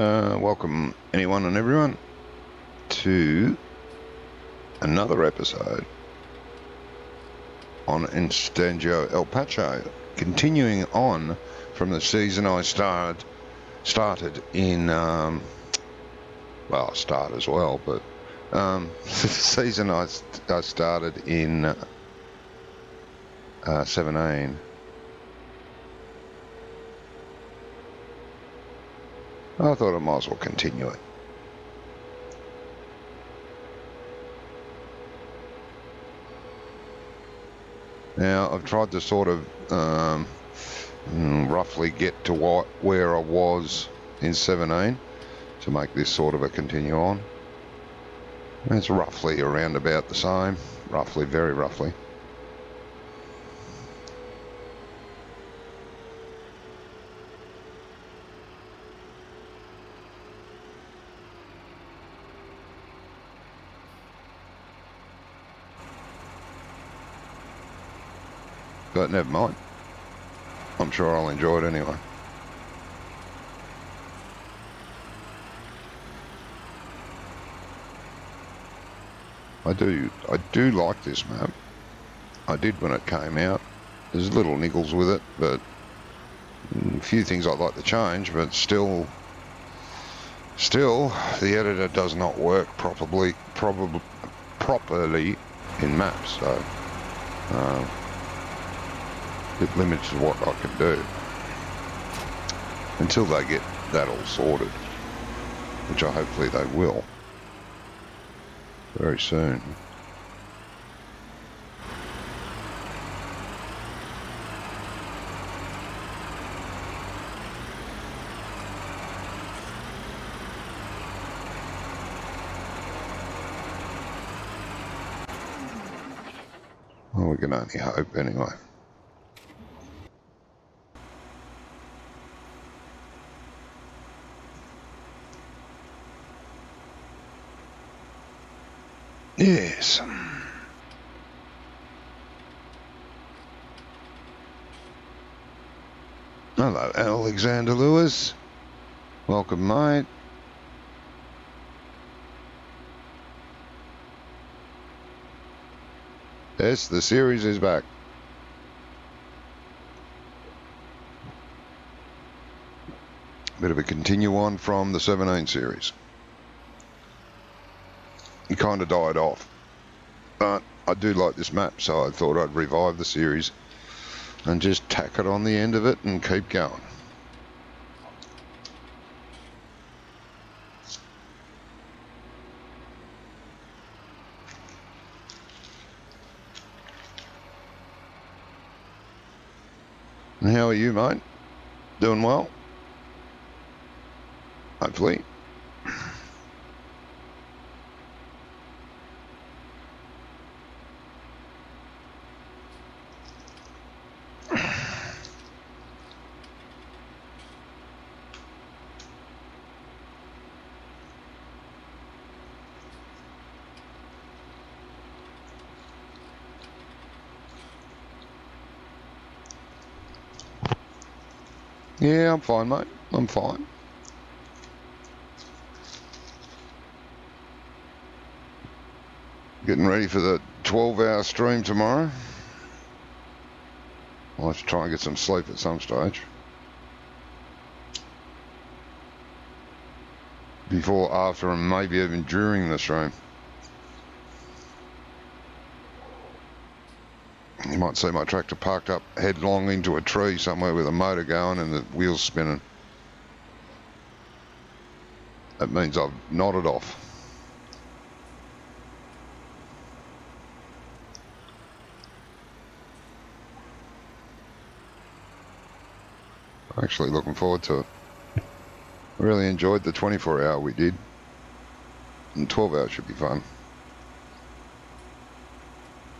Welcome anyone and everyone to another episode on Instangio El Pacho, continuing on from the season I started in, well, start as well, but the season I started in 17. I thought I might as well continue it. Now, I've tried to sort of roughly get to where I was in 17 to make this sort of a continue on. It's roughly around about the same, roughly, very roughly. But never mind. I'm sure I'll enjoy it anyway. I do like this map. I did when it came out. There's little niggles with it, but a few things I'd like to change, but still the editor does not work properly in maps, so it limits what I can do until they get that all sorted, which hopefully they will very soon. Well, we can only hope anyway. Yes. Hello, Alexander Lewis. Welcome, mate. Yes, the series is back. Bit of a continue on from the 17 series. It kind of died off, but I do like this map, so I thought I'd revive the series and just tack it on the end of it and keep going. And how are you, mate? Doing well? Hopefully. Yeah, I'm fine, mate. I'm fine. Getting ready for the 12-hour stream tomorrow. I'll have to try and get some sleep at some stage. Before, after, and maybe even during the stream. You might see my tractor parked up headlong into a tree somewhere with a motor going and the wheels spinning. That means I've nodded off. Actually looking forward to it. I really enjoyed the 24-hour we did. And 12 hours should be fun.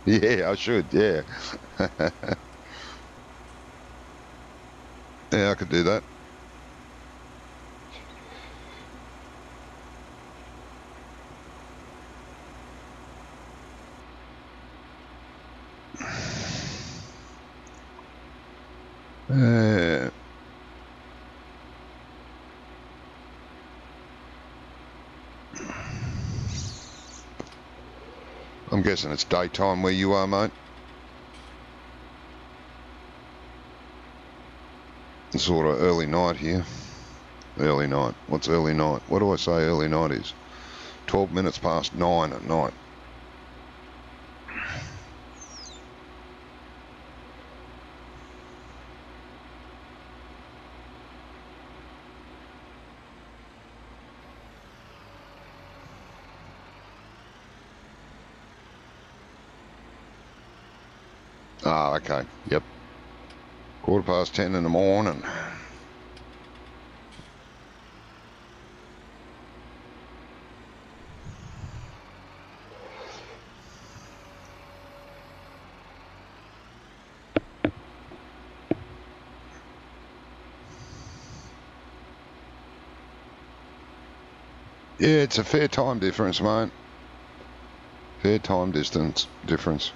Yeah, I should, yeah. Yeah, I could do that. I'm guessing it's daytime where you are, mate. It's sort of early night here. Early night. What's early night? What do I say early night is? 12 minutes past 9 at night. Ah, okay. Yep. 10:15 in the morning. Yeah, it's a fair time difference, mate. Fair time distance difference.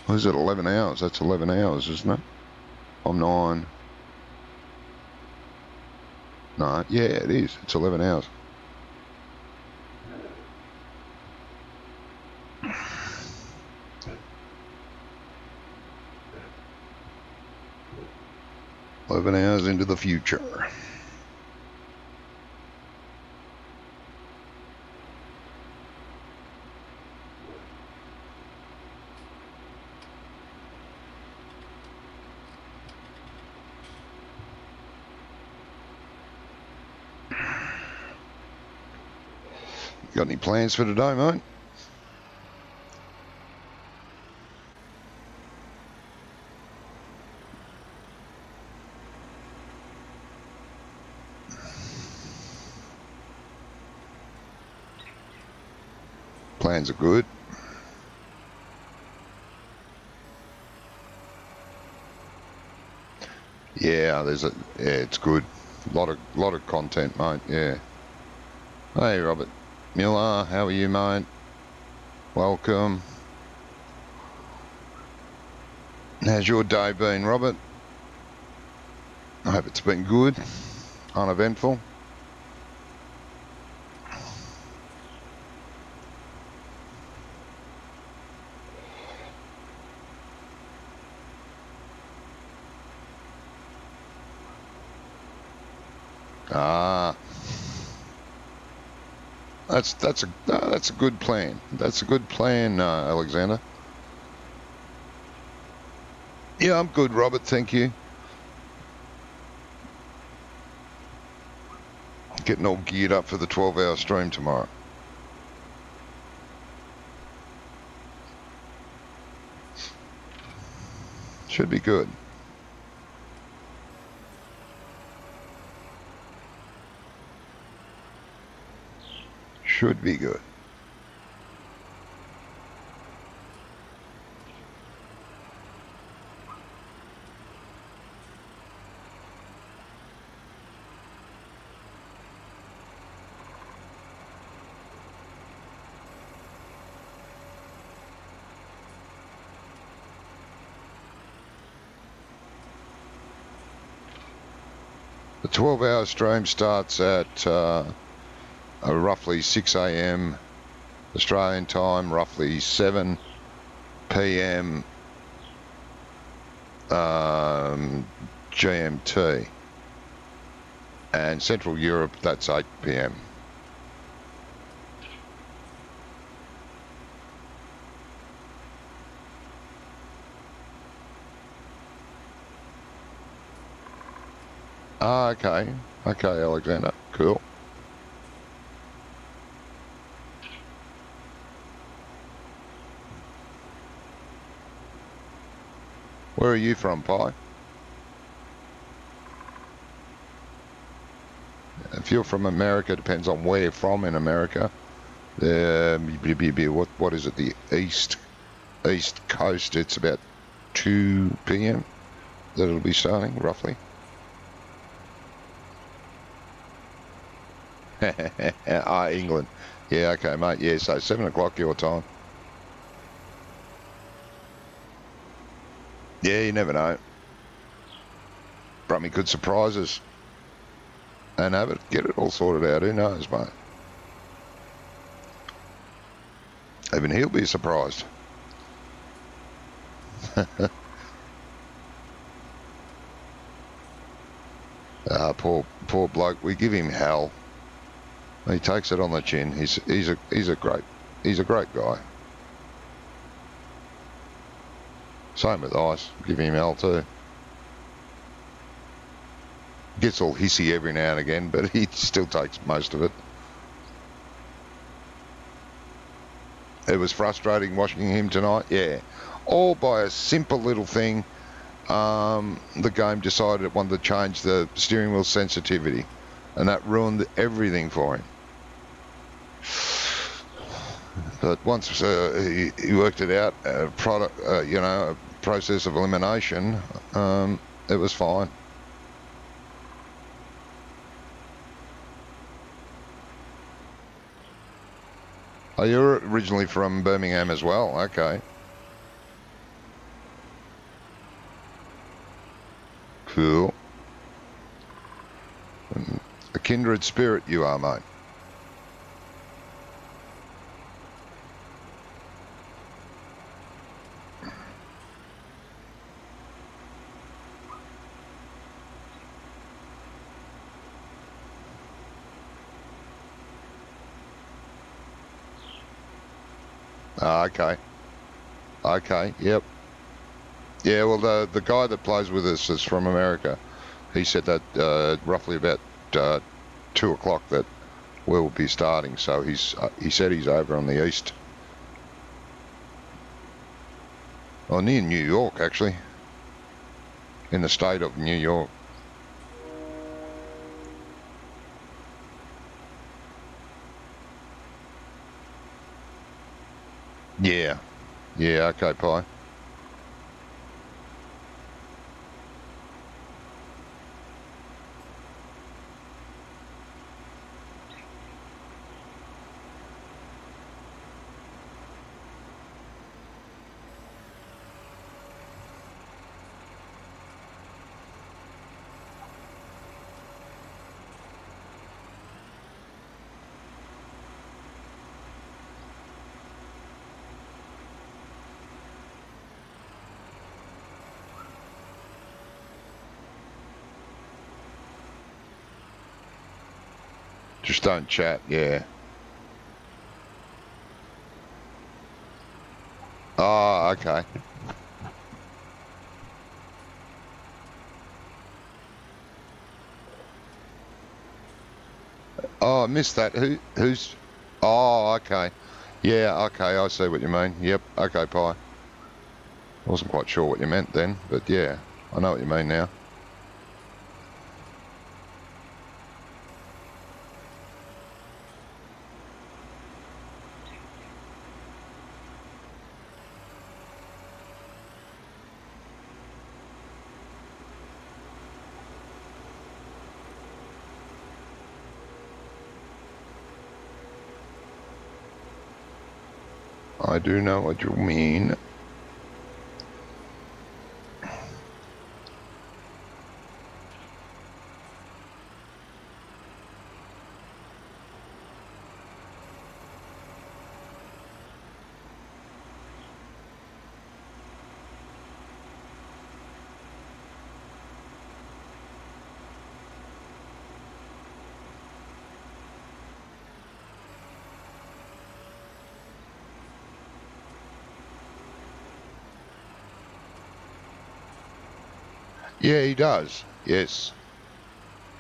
What is it, 11 hours? That's 11 hours, isn't it? I'm 9. No, yeah, it is. It's 11 hours. "11 hours into the future." Got any plans for today, mate? Plans are good. Yeah, it's good. Lot of content, mate. Yeah. Hey, Robert Miller, how are you, mate? Welcome. How's your day been, Robert? I hope it's been good, uneventful. Ah, that's a good plan. That's a good plan, Alexander. Yeah, I'm good, Robert. Thank you. Getting all geared up for the 12-hour stream tomorrow. Should be good. Should be good. The 12-hour stream starts at roughly 6 a.m. Australian time, roughly 7 p.m. GMT. And Central Europe, that's 8 p.m. Ah, okay. Okay, Alexander. Cool. Where are you from, Pi? If you're from America, depends on where you're from in America. What is it? The east coast. It's about 2 p.m. that it'll be starting, roughly. Ah, England. Yeah, okay, mate. Yeah, so 7 o'clock your time. Yeah, you never know. Brummie could surprise us and get it all sorted out. Who knows, mate? Even he'll be surprised. Poor bloke. We give him hell. He takes it on the chin. He's a great guy. Same with Ice. Give him hell too. Gets all hissy every now and again, but he still takes most of it. It was frustrating watching him tonight. Yeah, all by a simple little thing. The game decided it wanted to change the steering wheel sensitivity, and that ruined everything for him. But once he worked it out, a process of elimination, it was fine. Oh, you're originally from Birmingham as well. Okay. Cool. A kindred spirit you are, mate. Okay. Okay, yep. Yeah, well, the guy that plays with us is from America. He said that roughly about 2 o'clock that we'll be starting. So he said he's over on the east. Oh, near New York, actually. In the state of New York. Yeah. Yeah, okay, Pi. Just don't chat, yeah. Oh, okay. Oh, I missed that. Who's... Oh, okay. Yeah, okay, I see what you mean. Yep, okay, Pi. Wasn't quite sure what you meant then, but yeah, I know what you mean now. I do know what you mean. Yeah, he does. Yes.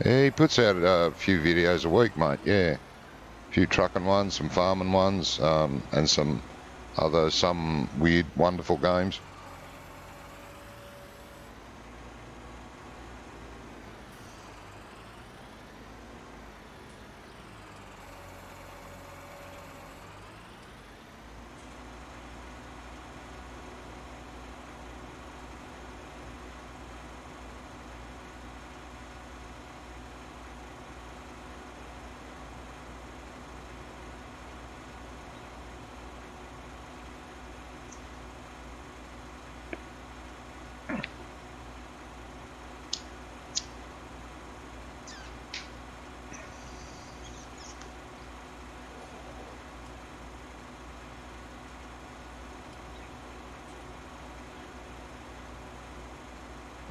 Yeah, he puts out a few videos a week, mate. Yeah. A few trucking ones, some farming ones, and some weird, wonderful games.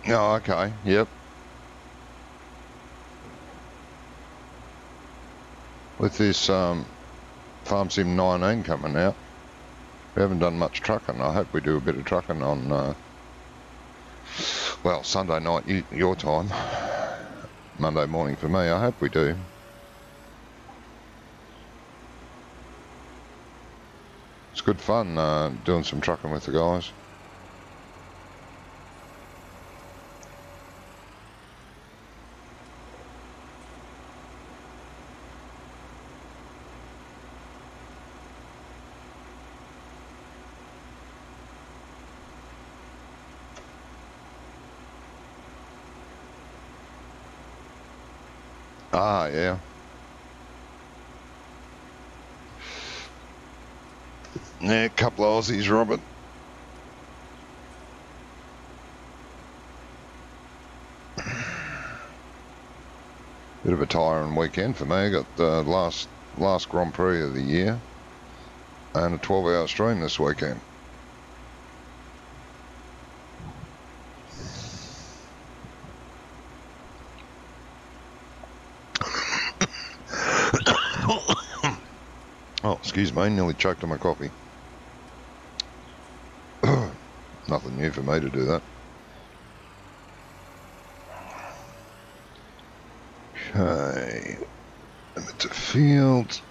Oh, okay. Yep. With this Farm Sim 19 coming out, we haven't done much trucking. I hope we do a bit of trucking on, well, Sunday night your time, Monday morning for me. I hope we do. It's good fun doing some trucking with the guys. Ah, yeah. Yeah, a couple of Aussies, Robert. Bit of a tiring weekend for me. I got the last Grand Prix of the year and a 12-hour stream this weekend. Oh, excuse me, nearly choked on my coffee. Nothing new for me to do that. Okay, amateur field.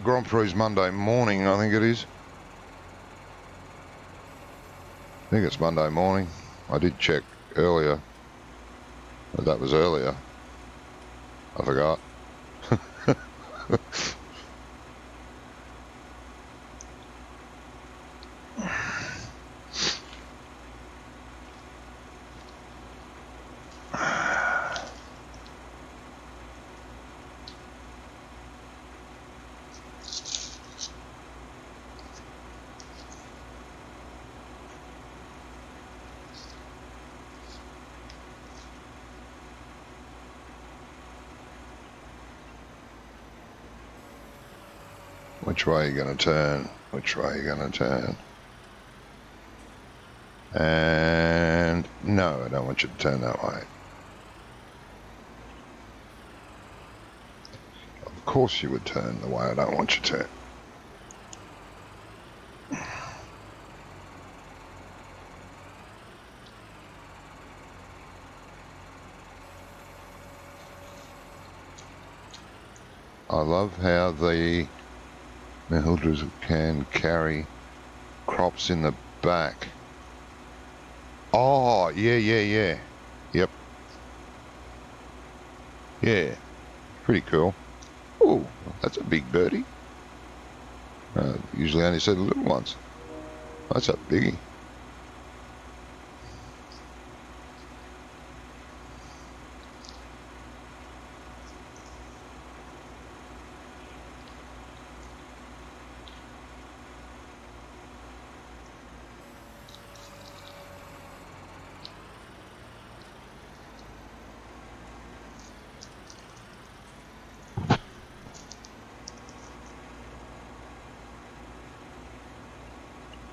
Grand Prix Monday morning, I think it is. I think it's Monday morning. I did check earlier. But that was earlier. I forgot. Which way are you going to turn? Which way are you going to turn? And no, I don't want you to turn that way. Of course you would turn the way I don't want you to. I love how the Mahildras can carry crops in the back. Oh, yeah. Yep. Yeah. Pretty cool. Oh, that's a big birdie. Usually only see the little ones. That's a biggie.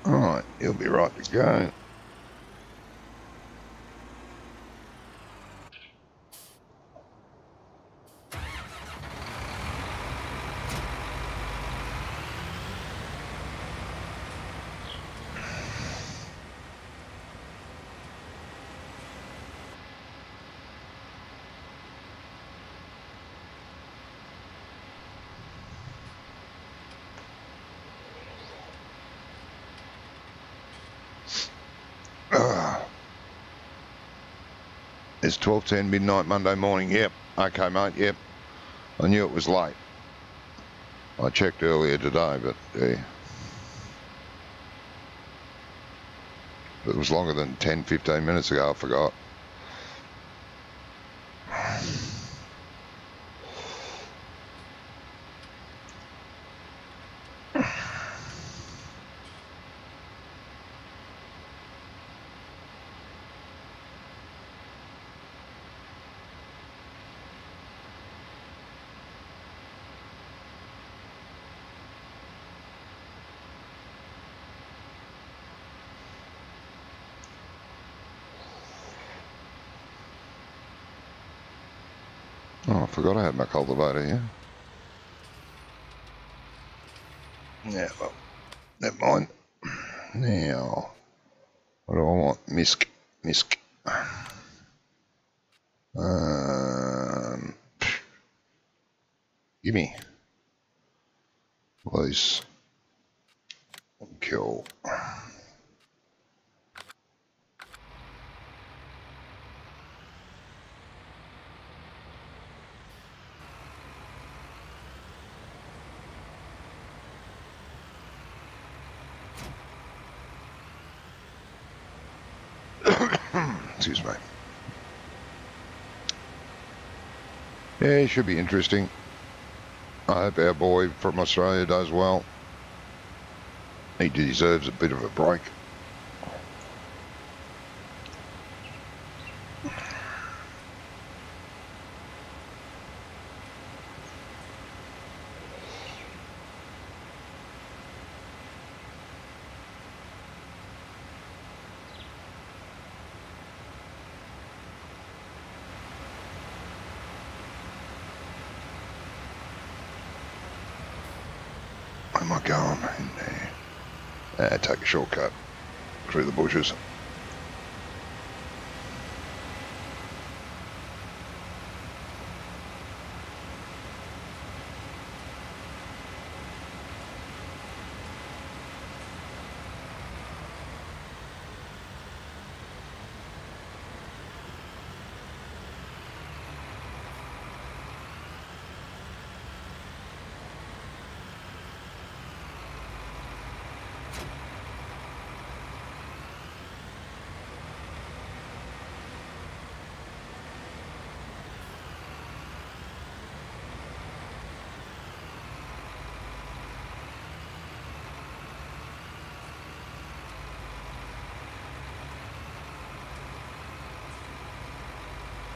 Alright, he'll be right to go. It's 12:10 midnight Monday morning. Yep. Okay, mate. Yep. I knew it was late. I checked earlier today, but yeah. It was longer than 10, 15 minutes ago. I forgot. Oh, I forgot I had my cultivator here. Yeah, well, never mind. Now, what do I want? Misk. Gimme. Release. Kill. Excuse me. Yeah, it should be interesting. I hope our boy from Australia does well. He deserves a bit of a break. Where am I going? In there. Take a shortcut through the bushes.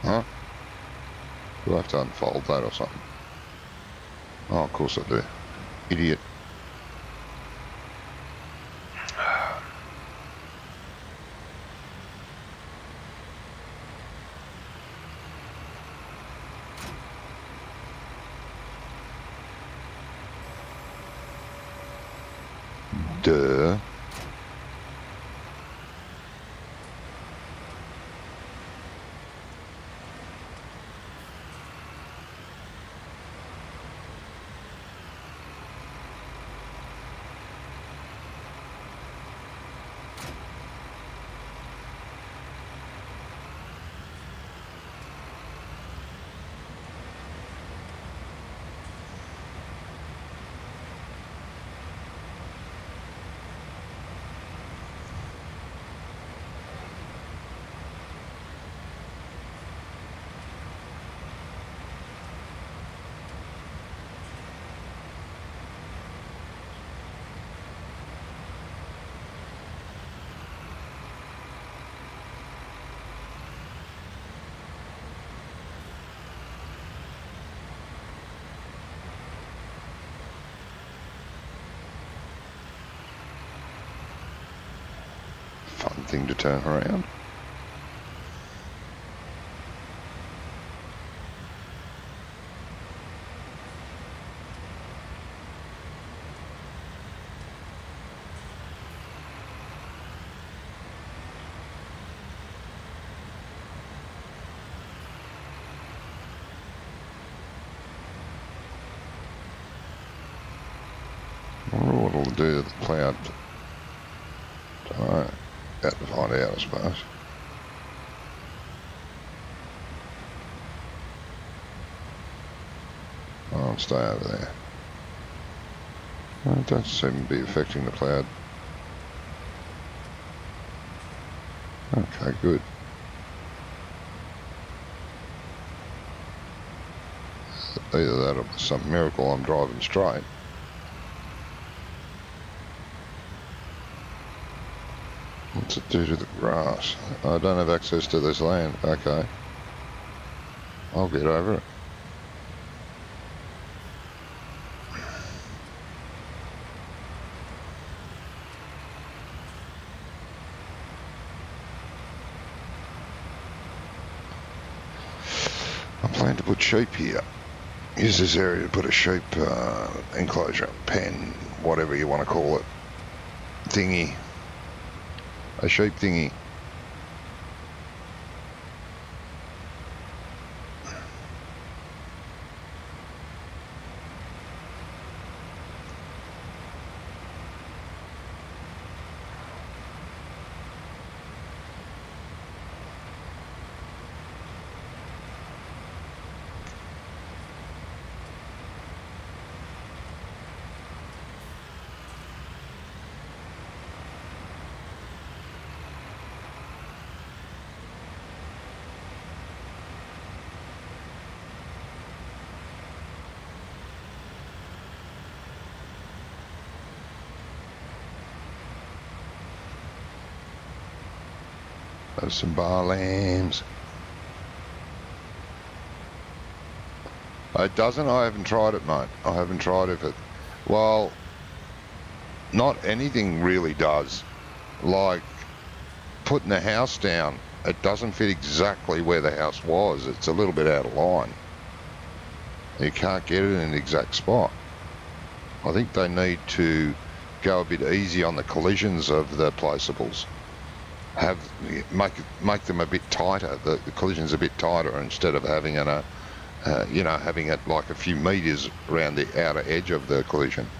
Huh? Do I have to unfold that or something? Oh, of course I do. Idiot. Duh. Fun thing to turn around. I wonder what it'll do to the cloud. Alright, about to find out, I suppose. I'll stay over there. Well, it doesn't seem to be affecting the cloud. Okay, good. Either that or some miracle I'm driving straight. What's it do to the grass? I don't have access to this land. Okay. I'll get over it. Plan to put sheep here. Use this area to put a sheep enclosure, pen, whatever you want to call it. Thingy. A sheep thingy. There's some bar lambs. It doesn't. I haven't tried it, mate. I haven't tried it. Well, not anything really does. Like putting the house down, it doesn't fit exactly where the house was. It's a little bit out of line. You can't get it in an exact spot. I think they need to go a bit easy on the collisions of the placeables. Make them a bit tighter. The collision's a bit tighter instead of having having it like a few meters around the outer edge of the collision.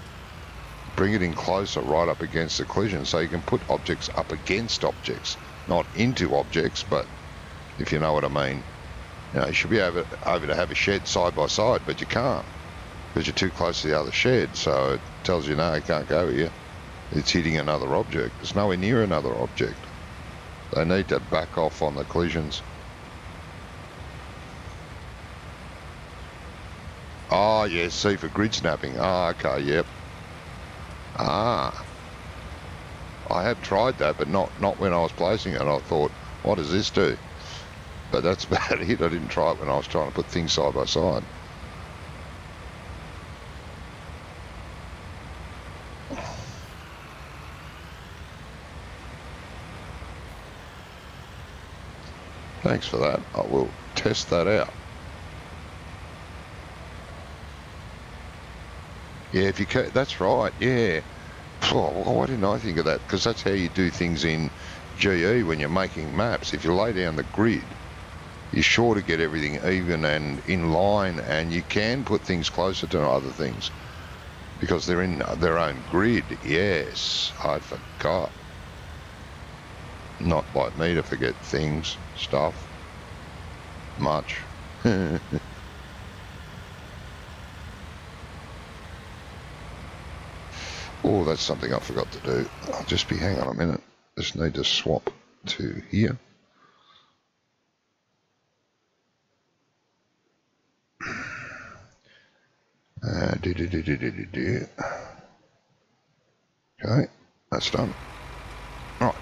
Bring it in closer, right up against the collision, so you can put objects up against objects, not into objects. But if you know what I mean, you should be able to have a shed side by side, but you can't because you're too close to the other shed. So it tells you no, you can't go here. It's hitting another object. It's nowhere near another object. They need to back off on the collisions. Oh, yes, see, for grid snapping. Ah, okay, yep. Ah. I have tried that, but not when I was placing it. I thought, what does this do? But that's about it. I didn't try it when I was trying to put things side by side. Thanks for that. I will test that out. Yeah, if you can, that's right, yeah. Oh, why didn't I think of that? Because that's how you do things in GE when you're making maps. If you lay down the grid, you're sure to get everything even and in line, and you can put things closer to other things because they're in their own grid. Yes, I forgot. Not like me to forget things, stuff, much. Oh, that's something I forgot to do. I'll just be, hang on a minute. Just need to swap to here. Okay, that's done. Right.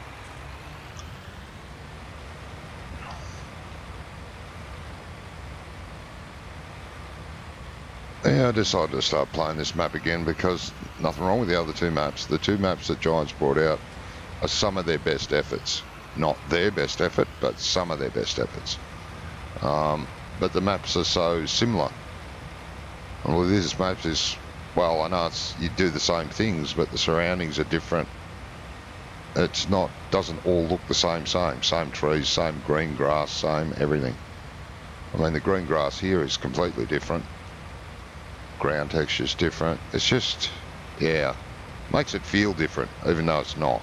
Yeah, I decided to start playing this map again because nothing wrong with the other two maps. The two maps that Giants brought out are some of their best efforts. Not their best effort, but some of their best efforts. But the maps are so similar. And with this map is, well, I know you do the same things, but the surroundings are different. It's not, doesn't all look the same. Same trees, same green grass, same everything. I mean, the green grass here is completely different. Ground texture's different. It's just, yeah, makes it feel different, even though it's not.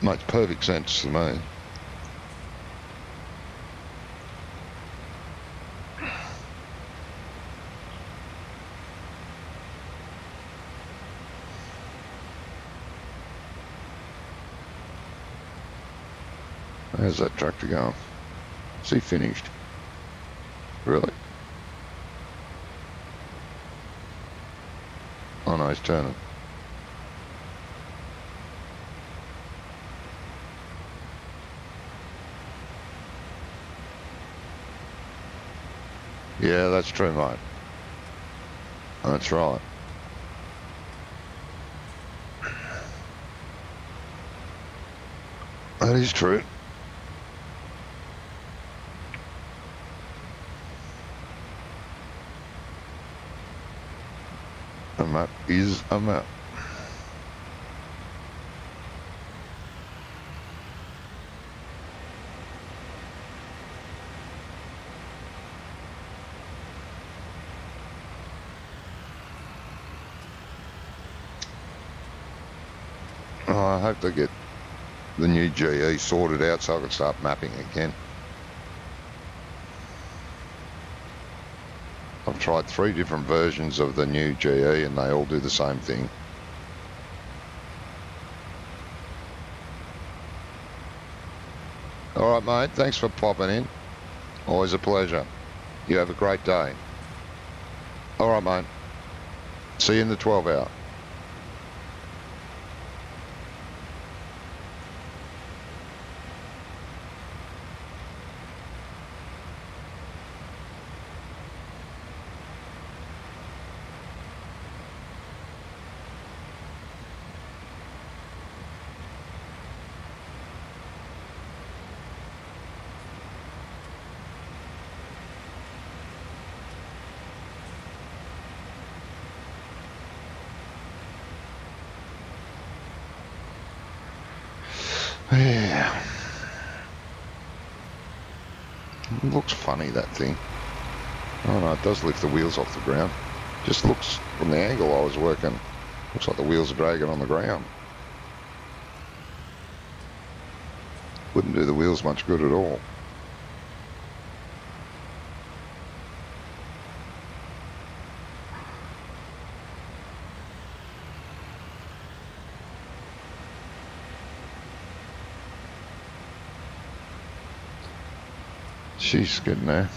Makes perfect sense to me. How's that tractor going? Is he finished? Really? Oh no, he's turning. Yeah, that's true, mate. That's right. That is true. is a map. Oh, I hope they get the new GE sorted out so I can start mapping again. I've tried 3 different versions of the new GE and they all do the same thing. Alright mate, thanks for popping in. Always a pleasure. You have a great day. Alright mate. See you in the 12 hour. Yeah. It looks funny, that thing. Oh no, it does lift the wheels off the ground. Just looks, from the angle I was working, looks like the wheels are dragging on the ground. Wouldn't do the wheels much good at all. She's getting there.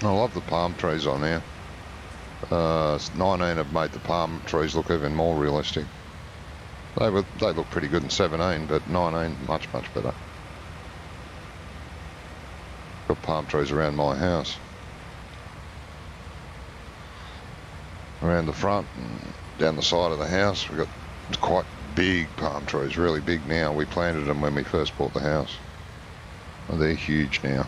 I love the palm trees on there. 19 have made the palm trees look even more realistic. They look pretty good in 17, but 19 much better. Got palm trees around my house, around the front and down the side of the house. We've got quite big palm trees, really big now. We planted them when we first bought the house. Well, they're huge now.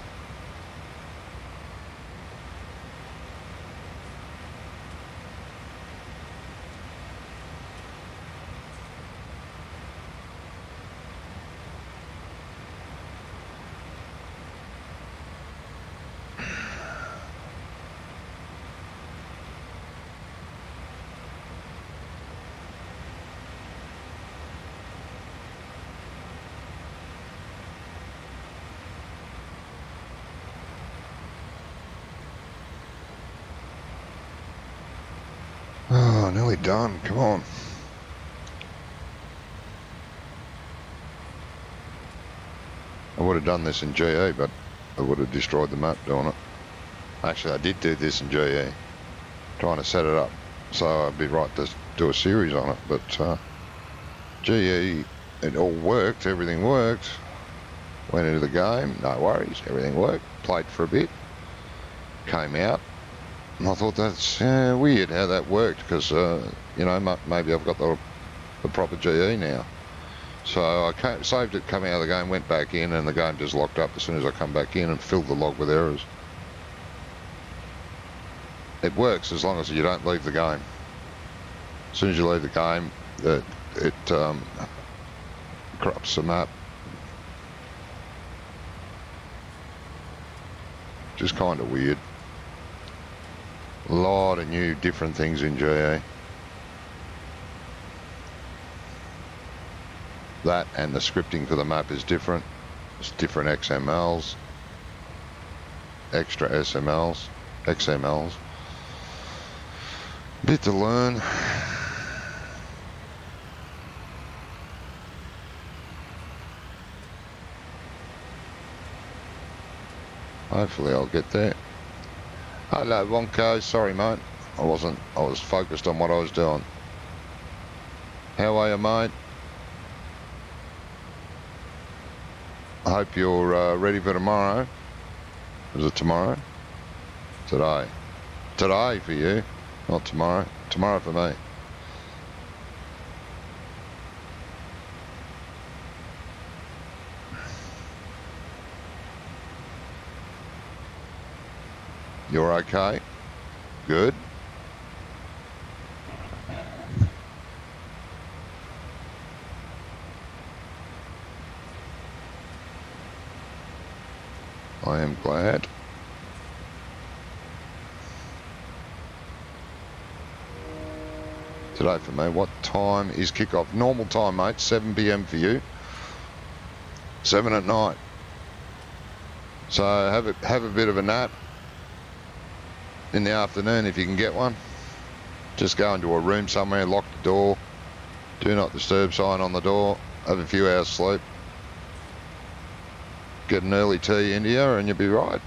Oh, nearly done. Come on. I would have done this in GE, but I would have destroyed the map doing it. Actually, I did do this in GE, trying to set it up so I'd be right to do a series on it. But GE, it all worked. Everything worked. Went into the game. No worries. Everything worked. Played for a bit. Came out. And I thought that's weird how that worked because, you know, maybe I've got the proper GE now. So I saved it, come out of the game, went back in, and the game just locked up as soon as I come back in and filled the log with errors. it works as long as you don't leave the game. As soon as you leave the game, it corrupts the map. Just kind of weird. A lot of new different things in GA. That and the scripting for the map is different. It's different XMLs, extra SMLs, XMLs. Bit to learn. Hopefully I'll get there. Hello, Wonko. Sorry, mate. I was focused on what I was doing. How are you, mate? I hope you're ready for tomorrow. Is it tomorrow? Today. Today for you, not tomorrow. Tomorrow for me. You're okay? Good. I am glad. Today for me, what time is kickoff? Normal time, mate, 7 p.m. for you. 7 at night. So have a bit of a nap in the afternoon if you can get one. Just go into a room somewhere, lock the door, do not disturb sign on the door, have a few hours sleep. Get an early tea into you and you'll be right.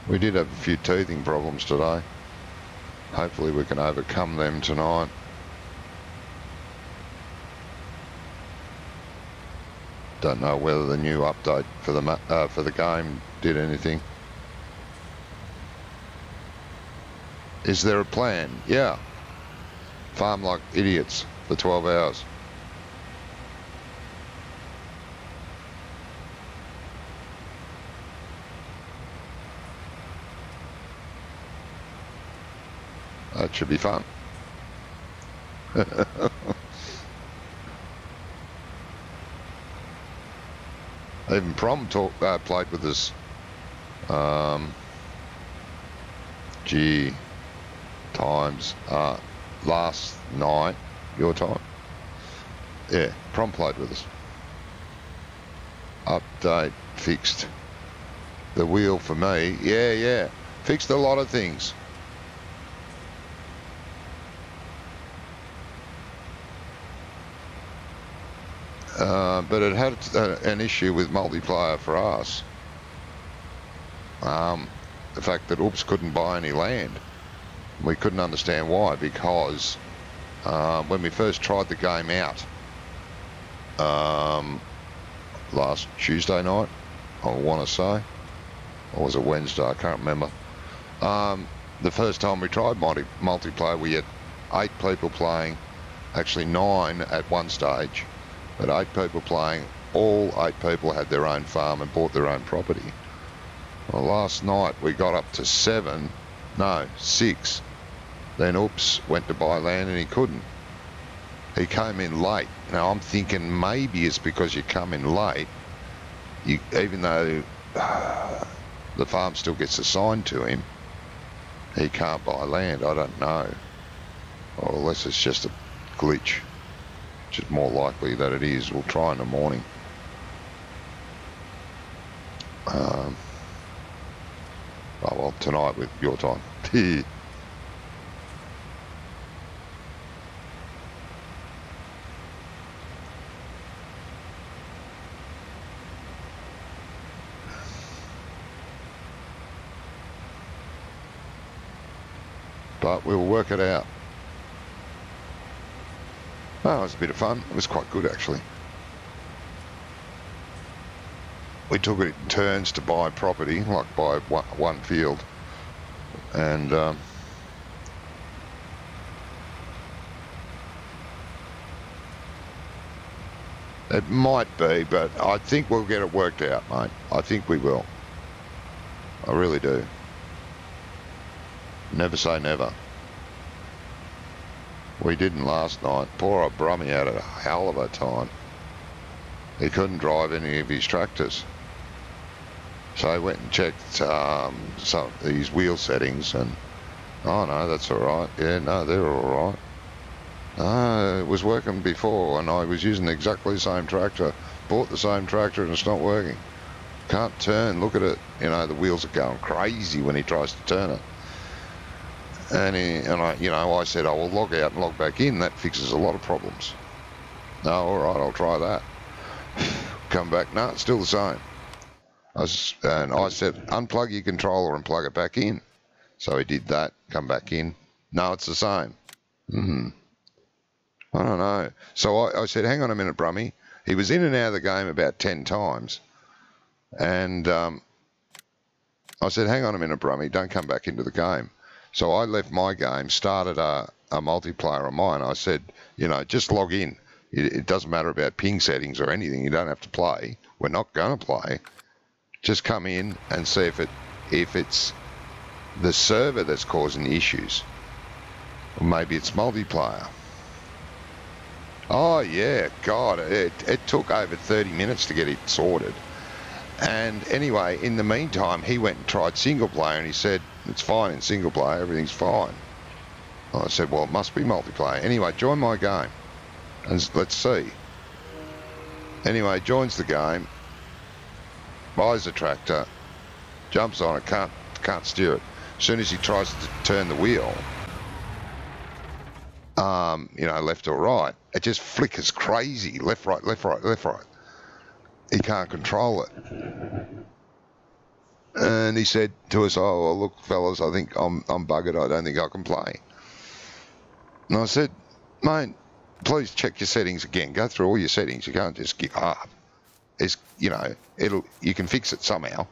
We did have a few teething problems today. Hopefully we can overcome them tonight. Don't know whether the new update for the game did anything. Is there a plan? Yeah. Farm like idiots for 12 hours. That should be fun. Even Prom played with us. Times last night, your time. Yeah, Prom played with us. Update fixed the wheel for me. Yeah. Fixed a lot of things. But it had an issue with multiplayer for us. The fact that Oops couldn't buy any land. We couldn't understand why, because when we first tried the game out last Tuesday night, I want to say, or was it Wednesday, I can't remember. The first time we tried multiplayer, we had 8 people playing, actually 9 at one stage. But 8 people playing, all 8 people had their own farm and bought their own property. Well, last night we got up to 6. Then Oops went to buy land and he couldn't. He came in late. Now I'm thinking maybe it's because you come in late, even though the farm still gets assigned to him, he can't buy land. I don't know. Or unless it's just a glitch. Which is more likely that it is. We'll try in the morning. Oh well, tonight with your time. But we'll work it out. Oh, it was a bit of fun. It was quite good, actually. We took it in turns to buy property, like buy one field. And it might be, but I think we'll get it worked out, mate. I think we will. I really do. Never say never. We didn't last night. Poor old Brummie had a hell of a time. He couldn't drive any of his tractors. So I went and checked some of these wheel settings and, oh no, that's all right. Yeah, no, they're all right. It was working before and I was using exactly the same tractor. Bought the same tractor and it's not working. Can't turn, look at it. You know, the wheels are going crazy when he tries to turn it. And I said, I will log out and log back in. That fixes a lot of problems. No, all right, I'll try that. Come back, no, it's still the same. And I said, unplug your controller and plug it back in. So he did that, come back in. No, it's the same. I don't know. So I said, hang on a minute, Brummie. He was in and out of the game about 10 times. And I said, hang on a minute, Brummie, don't come back into the game. So I left my game, started a multiplayer on mine. I said, just log in. It doesn't matter about ping settings or anything. You don't have to play. We're not going to play. Just come in and see if it's the server that's causing issues. Or maybe it's multiplayer. Oh, yeah, God, it took over 30 minutes to get it sorted. And anyway, in the meantime, he went and tried single player and he said, it's fine in single player, everything's fine. I said, well, it must be multiplayer. Anyway, join my game and let's see. Anyway, joins the game, buys the tractor, jumps on it, can't steer it. As soon as he tries to turn the wheel, left or right, it just flickers crazy, left, right, left, right, left, right. He can't control it. And he said to us, oh, well, look, fellas, I think I'm buggered. I don't think I can play. And I said, mate, please check your settings again. Go through all your settings. You can't just give up. You can fix it somehow.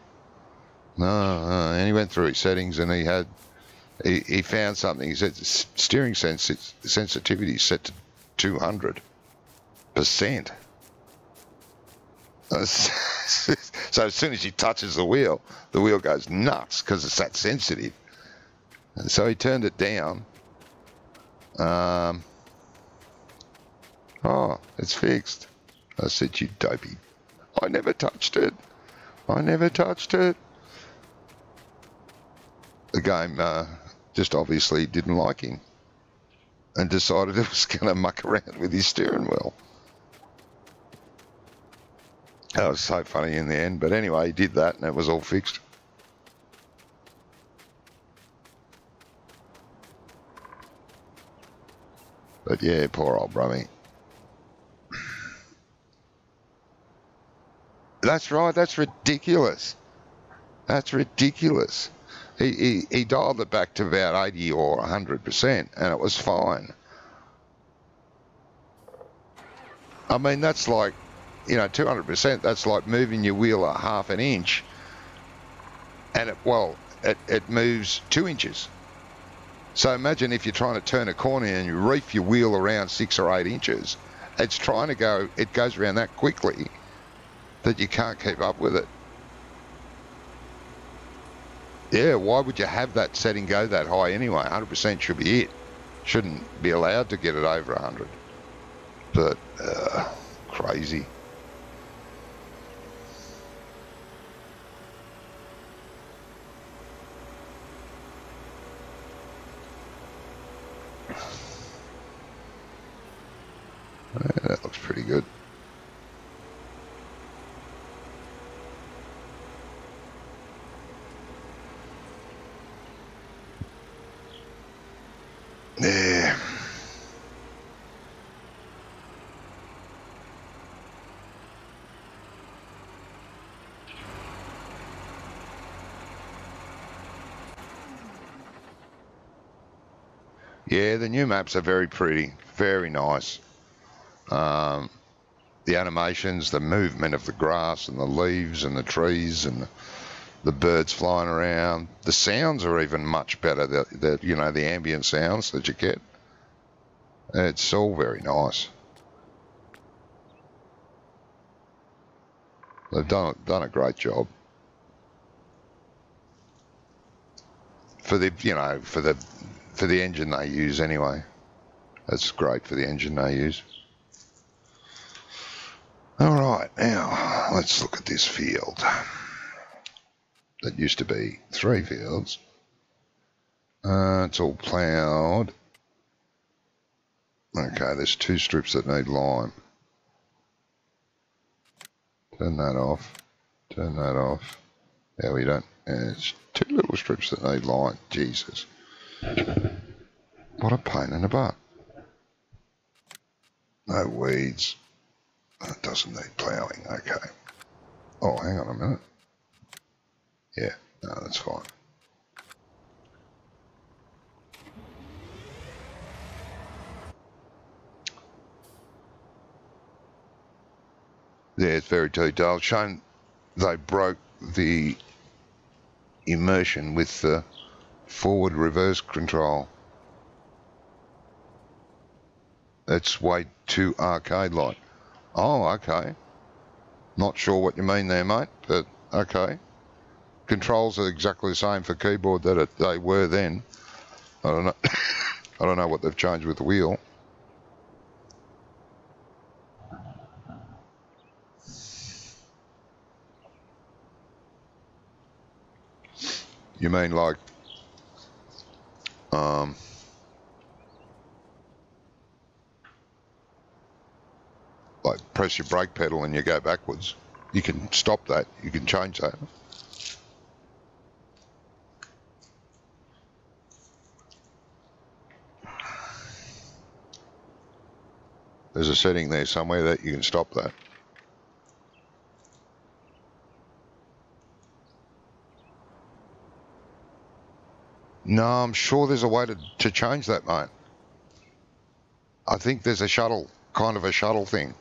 No, and he went through his settings and he found something. He said steering sensitivity is set to 200%. So as soon as he touches the wheel goes nuts because it's that sensitive. And so he turned it down. Oh, it's fixed. I said, you dopey. I never touched it. The game just obviously didn't like him and decided it was going to muck around with his steering wheel. That was so funny in the end, but anyway, he did that and it was all fixed. But yeah, poor old Brummie. That's right, that's ridiculous. That's ridiculous. He dialed it back to about 80 or 100% and it was fine. I mean, that's like, 200%, that's like moving your wheel a half an inch and it moves 2 inches. So imagine if you're trying to turn a corner and you reef your wheel around 6 or 8 inches, it goes around that quickly that you can't keep up with it. Yeah, why would you have that setting go that high anyway? 100% should be it. Shouldn't be allowed to get it over 100. But, crazy. Yeah, that looks pretty good. Yeah. Yeah, the new maps are very pretty, very nice. The animations, the movement of the grass and the leaves and the trees and the birds flying around. The sounds are even much better, the ambient sounds that you get. It's all very nice. They've done a great job. For the engine they use anyway. That's great for the engine they use. Alright, now let's look at this field. That used to be 3 fields. It's all ploughed. Okay, there's 2 strips that need lime. Turn that off. Turn that off. There we don't. There's 2 little strips that need lime. Jesus. What a pain in the butt. No weeds. That doesn't need ploughing. Okay. Oh, hang on a minute. Yeah, no, that's fine. Yeah, it's very detailed. Shown they broke the immersion with the forward reverse control. It's way too arcade-like. Oh, okay. Not sure what you mean there, mate, but okay. Controls are exactly the same for keyboard that they were then. I don't know. I don't know what they've changed with the wheel. You mean like press your brake pedal and you go backwards? You can stop that. You can change that. There's a setting there somewhere that you can stop that. No, I'm sure there's a way to change that, mate. I think there's a shuttle, kind of a shuttle thing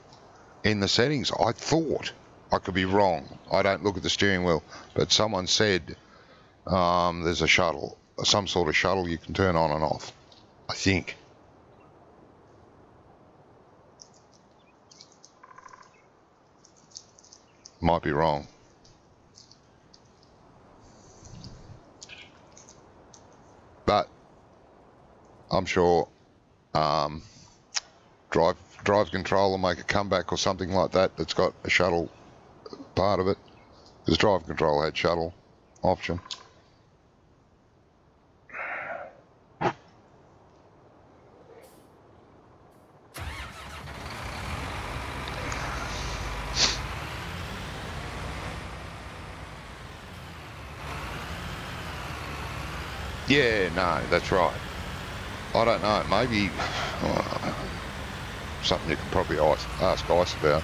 in the settings. I thought. I could be wrong. I don't look at the steering wheel, but someone said there's a shuttle, some sort of shuttle you can turn on and off, I think. Might be wrong. But I'm sure drive control will make a comeback or something like that that's got a shuttle part of it. Because drive control had shuttle option. Yeah, no, that's right. I don't know, maybe something you could probably ask Ice about,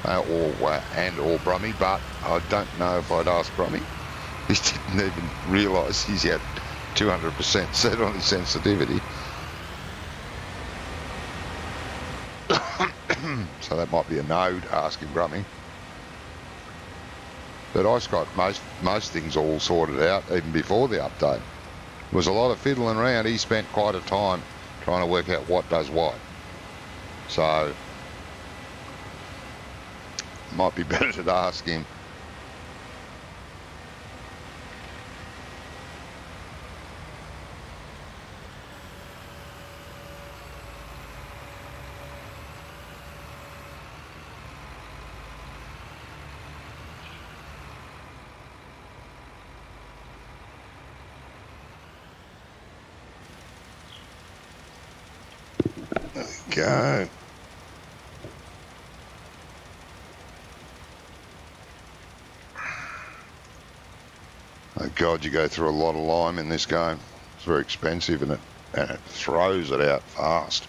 or Brummie, but I don't know if I'd ask Brummie. He didn't even realise he's had 200% set on his sensitivity. So that might be a no to asking Brummie. But Ice got most things all sorted out even before the update. There was a lot of fiddling around. He spent quite a time trying to work out what does what. So, might be better to ask him. There we go. Oh God, you go through a lot of lime in this game. It's very expensive and it throws it out fast.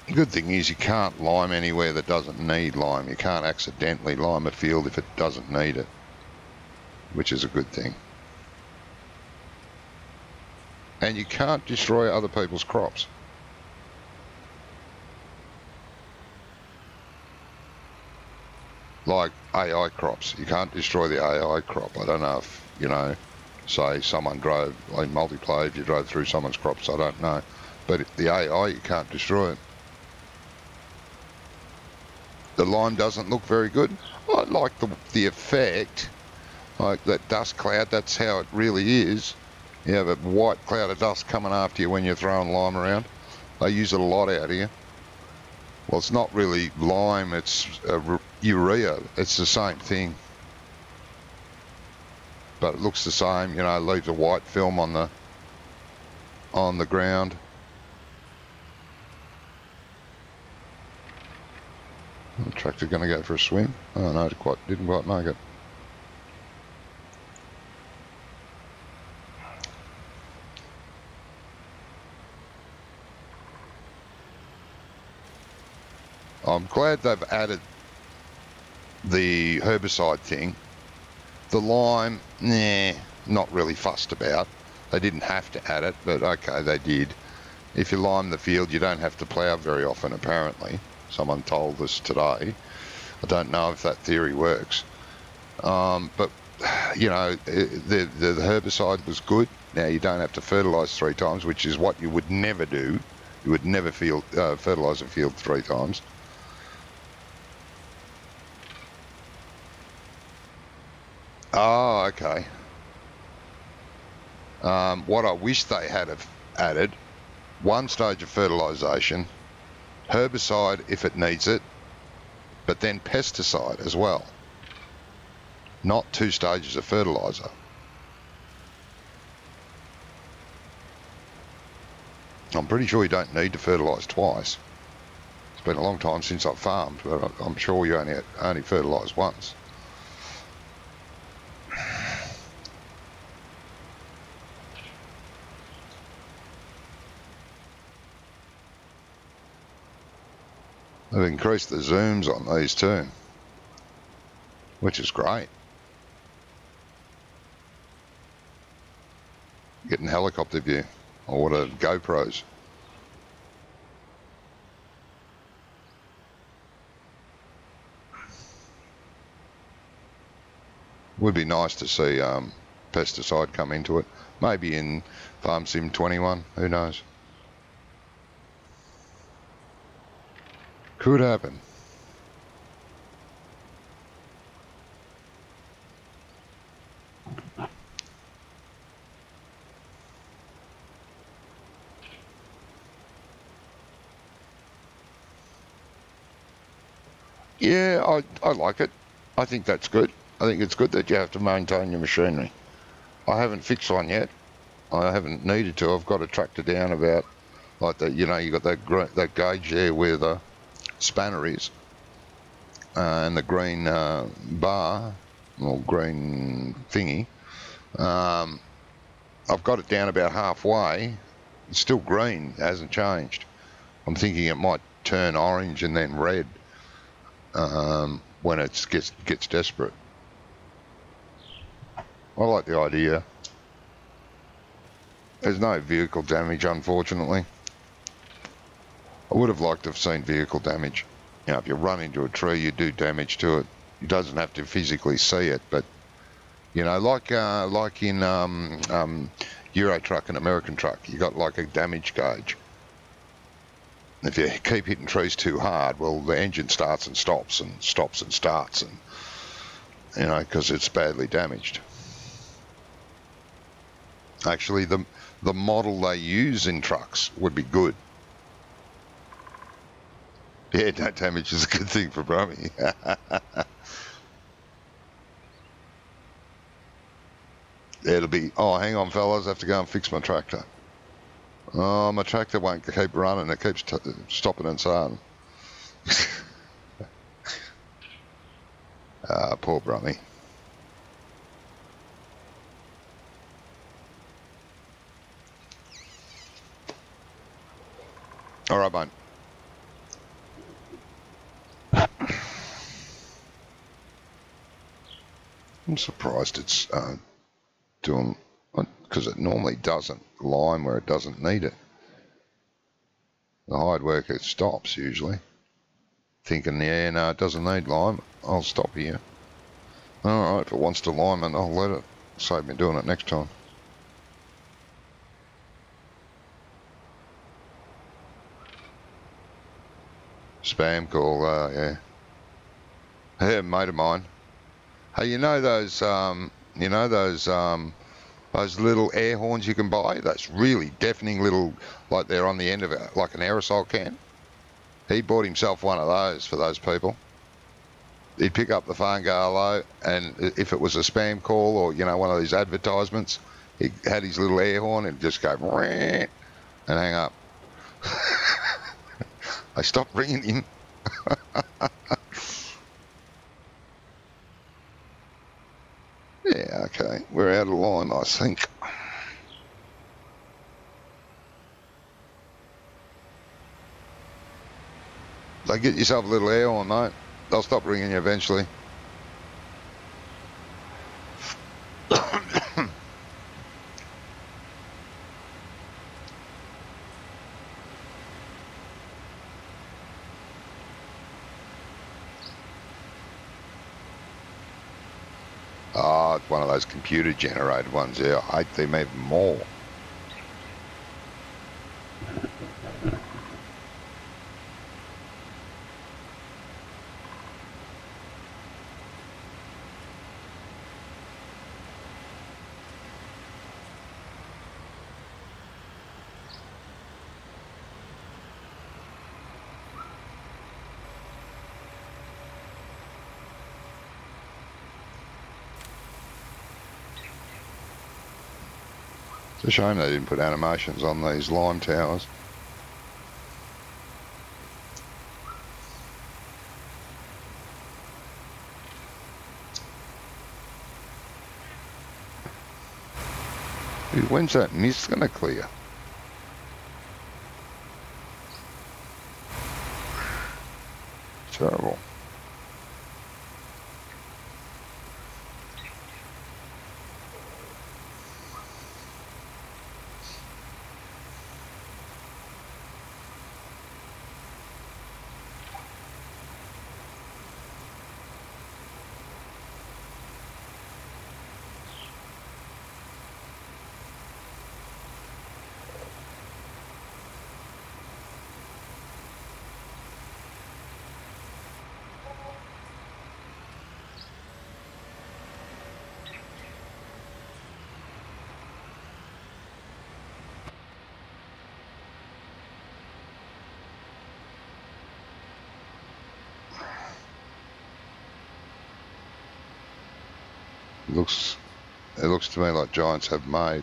The good thing is you can't lime anywhere that doesn't need lime. You can't accidentally lime a field if it doesn't need it, which is a good thing. And you can't destroy other people's crops. Like AI crops. You can't destroy the AI crop. I don't know if, you know, say someone drove, like multiplayer, if you drove through someone's crops, I don't know. But the AI, you can't destroy it. The lime doesn't look very good. I like the effect, like that dust cloud, that's how it really is. You have a white cloud of dust coming after you when you're throwing lime around. They use it a lot out here. Well, it's not really lime, it's urea. It's the same thing. But it looks the same, you know, leaves a white film on the ground. The tractor going to go for a swim. Oh no, it didn't quite make it. I'm glad they've added the herbicide thing. The lime, nah, not really fussed about. They didn't have to add it, but okay, they did. If you lime the field, you don't have to plough very often, apparently. Someone told us today. I don't know if that theory works. But, you know, the herbicide was good. Now, you don't have to fertilise 3 times, which is what you would never do. You would never fertilise a field 3 times. Oh, okay. What I wish they had have added, 1 stage of fertilisation, herbicide if it needs it, but then pesticide as well. Not 2 stages of fertiliser. I'm pretty sure you don't need to fertilise twice. It's been a long time since I've farmed, but I'm sure you only fertilise once. They've increased the zooms on these too, which is great. Getting helicopter view, or what are GoPros. Would be nice to see pesticide come into it. Maybe in Farm Sim 21, who knows? Could happen. Yeah, I like it. I think that's good. I think it's good that you have to maintain your machinery. I haven't fixed one yet. I haven't needed to. I've got a tractor down about, like that, you know, you got that gauge there where the spanner is, and the green bar, or green thingy. I've got it down about halfway. It's still green, it hasn't changed. I'm thinking it might turn orange and then red when it gets desperate. I like the idea. There's no vehicle damage, unfortunately. I would have liked to have seen vehicle damage. You know, if you run into a tree, you do damage to it. It doesn't have to physically see it, but you know, like in Euro Truck and American Truck, you got like a damage gauge. If you keep hitting trees too hard, well, the engine starts and stops and stops and starts, and you know, because it's badly damaged. Actually, the model they use in trucks would be good. Yeah, no damage is a good thing for Brummie. It'll be, oh, hang on, fellas, I have to go and fix my tractor. Oh, my tractor won't keep running. It keeps stopping and starting. Poor Brummie. All right, mate. I'm surprised it's doing, because it normally doesn't lime where it doesn't need it. The hired worker stops usually, thinking, yeah, no, it doesn't need lime. I'll stop here. All right, if it wants to lime it, I'll let it. Save me doing it next time. Spam call, yeah. Hey, mate of mine. Hey, you know those little air horns you can buy? That's really deafening little, like they're on the end of it, like an aerosol can. He bought himself one of those for those people. He'd pick up the phone, go hello, and if it was a spam call or, you know, one of these advertisements, he had his little air horn and just go and hang up. I stopped ringing him. Yeah, okay, we're out of line, I think. So get yourself a little air horn, mate. They'll stop ringing you eventually. Oh, it's one of those computer generated ones, yeah. I hate them even more. It's a shame they didn't put animations on these lime towers. Dude, when's that mist going to clear? Terrible. It looks to me like Giants have made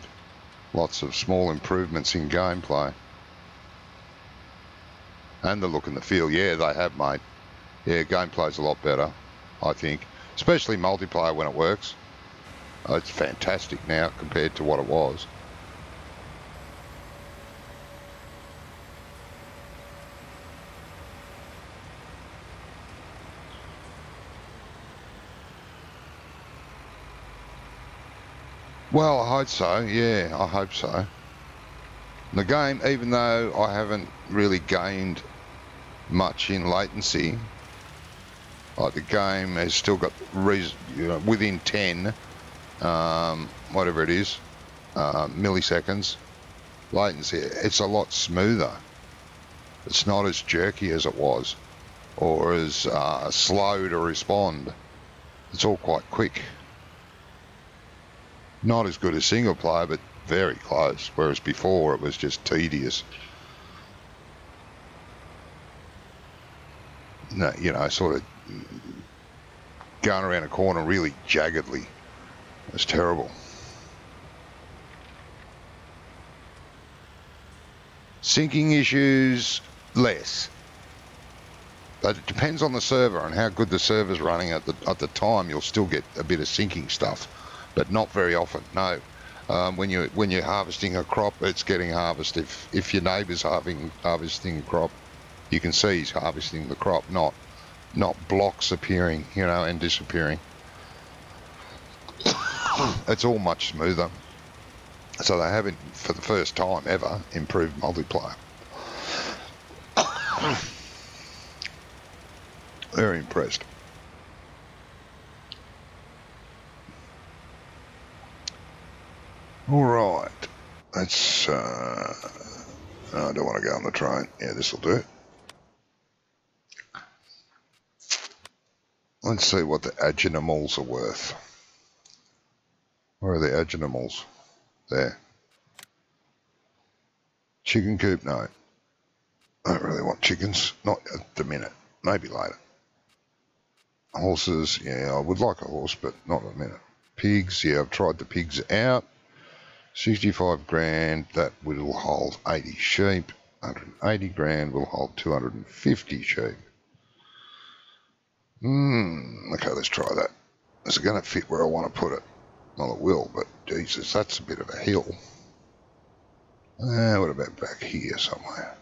lots of small improvements in gameplay. And the look and the feel, yeah, they have, mate. Yeah, gameplay's a lot better, I think. Especially multiplayer when it works. It's fantastic now compared to what it was. Well, I hope so, yeah, I hope so. The game, even though I haven't really gained much in latency, like the game has still got, within 10, whatever it is, milliseconds latency, it's a lot smoother. It's not as jerky as it was, or as slow to respond. It's all quite quick. Not as good as single player, but very close, whereas before it was just tedious. No, you know, sort of going around a corner really jaggedly. It's terrible. Syncing issues, less. But it depends on the server and how good the server's running at the time. You'll still get a bit of syncing stuff, but not very often. No, when you're harvesting a crop, it's getting harvested. If your neighbour's harvesting a crop, you can see he's harvesting the crop, not blocks appearing, you know, and disappearing. It's all much smoother. So they haven't, for the first time ever, improved multiplayer. Very impressed. All right. Let's, I don't want to go on the train. Yeah, this will do it. Let's see what the agenimals are worth. Where are the agenimals? There. Chicken coop? No. I don't really want chickens. Not at the minute. Maybe later. Horses? Yeah, I would like a horse, but not at the minute. Pigs? Yeah, I've tried the pigs out. 65 grand, that will hold 80 sheep. 180 grand will hold 250 sheep. Okay, let's try that. Is it going to fit where I want to put it? Well, it will, but Jesus, that's a bit of a hill. What about back here somewhere?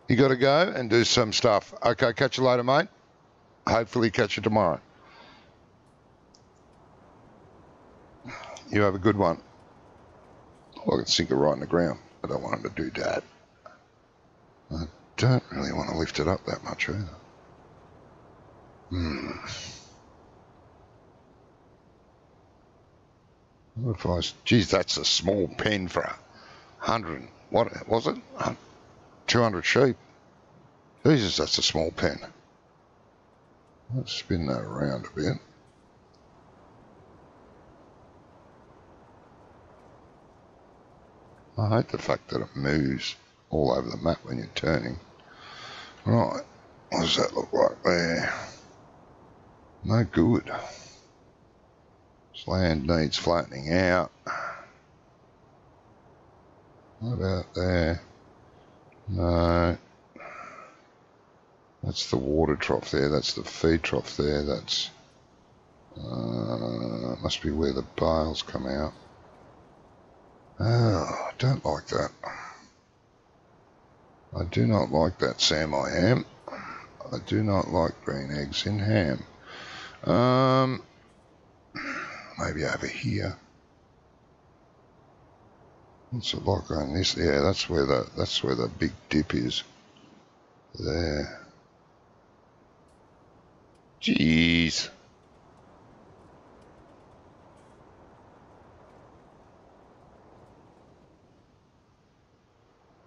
You got to go and do some stuff. Okay, catch you later, mate. Hopefully catch you tomorrow. You have a good one. Oh, I can sink it right in the ground. I don't want him to do that. I don't really want to lift it up that much either. What if I... Geez, that's a small pen for 100... What was it? 200 sheep. Jesus, that's a small pen. Let's spin that around a bit. I hate the fact that it moves all over the map when you're turning. Right, what does that look like there? No good. This land needs flattening out. What about there? No. That's the water trough there, that's the feed trough there, that's... must be where the bales come out. Oh, I don't like that. I do not like that, Sam, I am. I do not like green eggs in ham. Maybe over here. What's it like on this? Yeah, that's where the big dip is. There. Jeez.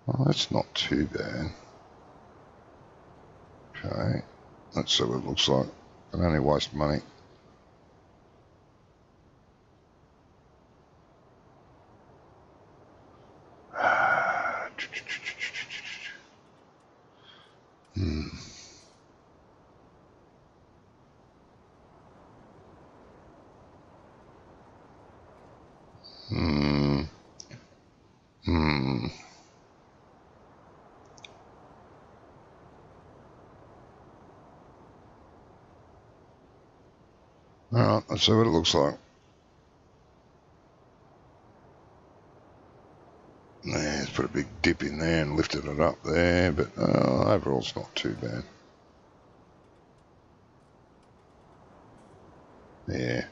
Well, that's not too bad. Okay. Let's see what it looks like. I can only waste money. Alright, let's see what it looks like. Yeah, let's put a big dip in there and lifted it up there, but overall it's not too bad. Yeah.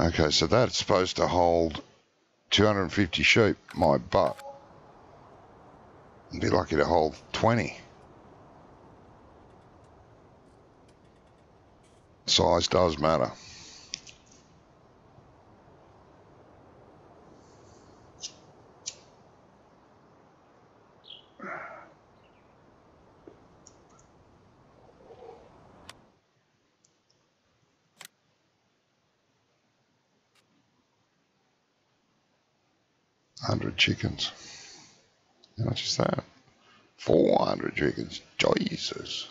Okay, so that's supposed to hold 250 sheep, my butt. I'd be lucky to hold 20. Size does matter. $100 chickens. How much is that? 400 chickens. Jesus.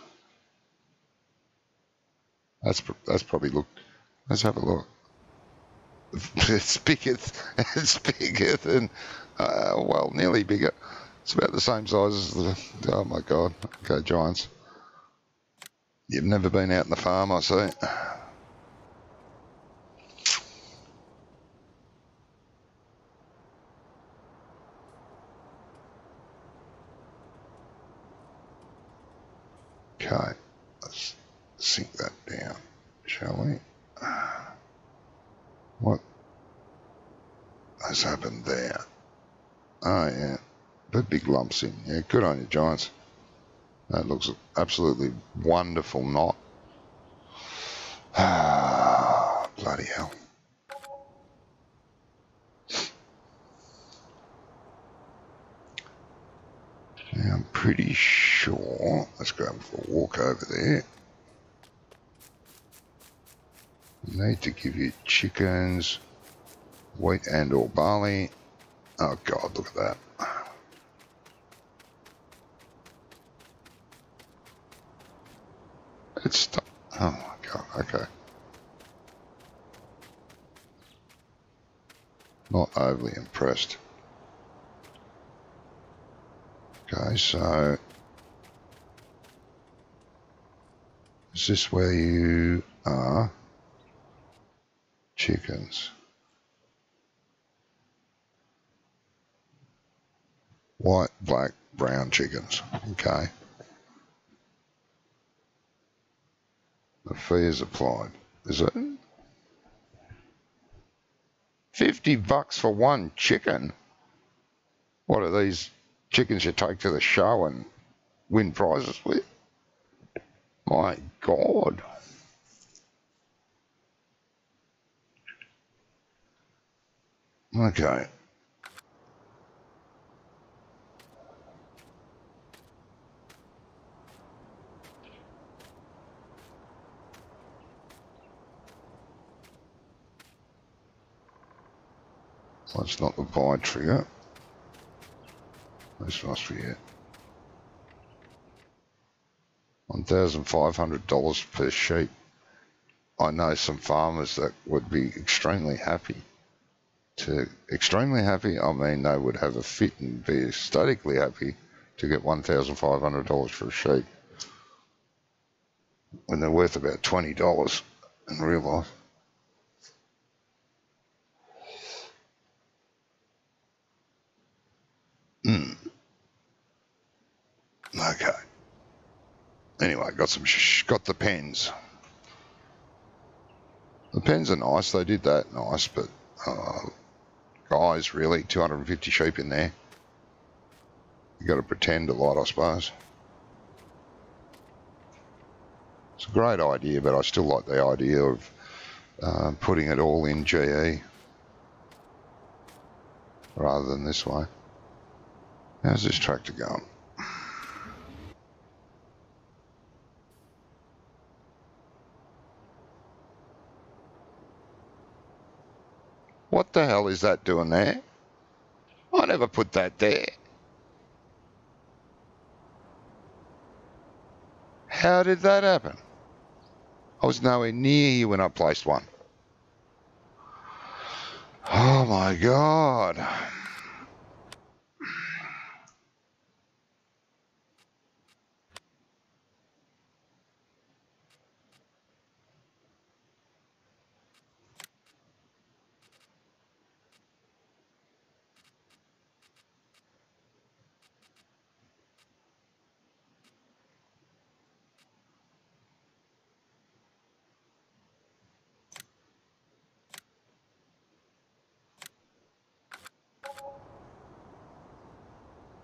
That's probably look. Let's have a look. It's bigger. It's bigger than. Well, nearly bigger. It's about the same size as the. Oh my God. Okay, giants. You've never been out in the farm, I see. Okay. we? What has happened there? Oh, yeah. Put big lumps in. Yeah, good on you, Giants. That looks absolutely wonderful knot. Ah, bloody hell. Now, I'm pretty sure. Let's go for a walk over there. You need to give your chickens wheat and or barley. Oh, God, look at that. It's... Oh, my God, okay. Not overly impressed. Okay, so... Is this where you are? Chickens. White, black, brown chickens. Okay. The fee is applied. Is it? $50 for one chicken? What are these chickens you take to the show and win prizes with? My God. Okay. That's not the buy trigger. This must be it. $1,500 per sheep. I know some farmers that would be extremely happy. Extremely happy, I mean they would have a fit and be ecstatically happy to get $1,500 for a sheep when they're worth about $20 in real life. Okay. Anyway, got the pens. The pens are nice. They did that nice, but guys, really, 250 sheep in there. You got to pretend a lot, I suppose. It's a great idea, but I still like the idea of putting it all in GE rather than this way. How's this tractor going? What the hell is that doing there? I never put that there. How did that happen? I was nowhere near you when I placed one. Oh my God.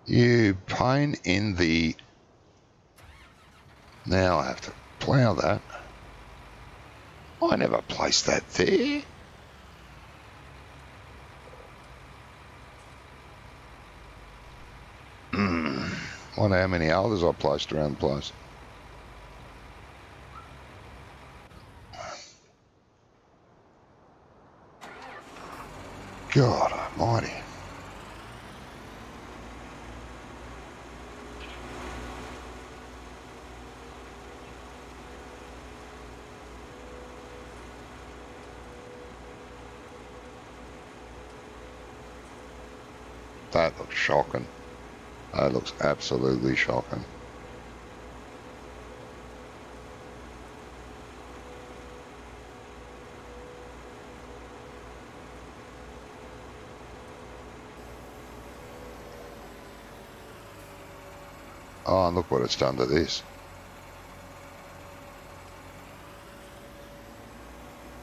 You pain in the... Now I have to plough that. I never placed that there. Wonder how many others I placed around the place. God almighty. That looks shocking. That looks absolutely shocking. Oh, and look what it's done to this.